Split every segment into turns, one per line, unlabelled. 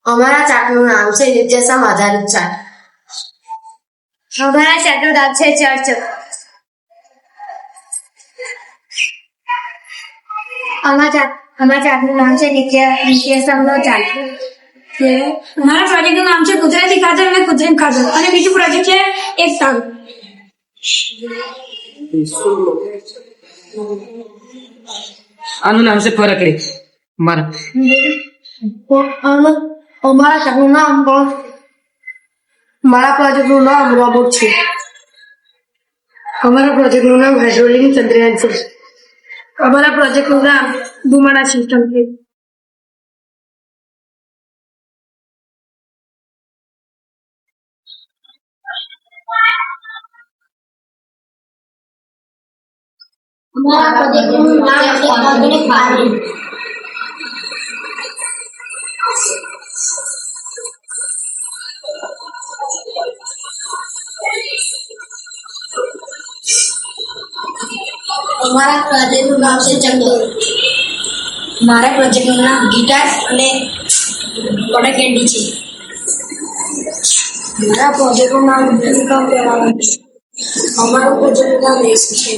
અમારા ચાકનું નામ છે નિત્યસમ આધારિત ચાક. અમારા ચાકનું નામ છે ચર્ચ. અમારા ચાકનું નામ છે નિત્યસમનો ચાક.
અમારા પ્રોજેક્ટનું નામ છે ગુજરાતી ખાતર અને કૃત્રિમ ખાતર અને બીજું પ્રોજેક્ટ છે એક તાલ.
આનું નામ છે ફરકડી.
અમારા ચાકનું નામ મારા પ્રોજેક્ટનું નામ રોબોટ છે.
અમારા પ્રોજેક્ટનું નામ હાઇડ્રોલિક ચંદ્રયાન છે. અમારા પ્રોજેક્ટનું નામ ધુમાડા સિસ્ટમ છે.
અમારા પ્રોજેક્ટનું નામ છે ઓર્ગેનિક ફાર્મિંગ. અમારા પ્રોજેક્ટનું નામ છે ચંદોર. મારા પ્રોજેક્ટનું નામ ગીટાર અને કોટન કેન્ડી છે. મારા પ્રોજેક્ટનું નામ યુનિકોર્ન કહેવાય છે. અમારું પ્રોજેક્ટનું નામ રેસ છે.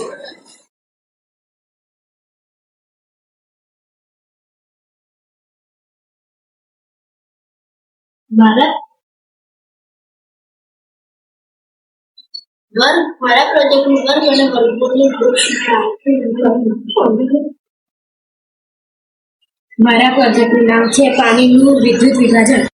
મારા પ્રોજેક્ટનું વર્ગ અને વર્ગમૂળનું ગ્રુપ મારા પ્રોજેક્ટનું નામ છે પાણીનું વિદ્યુત વિભાજન.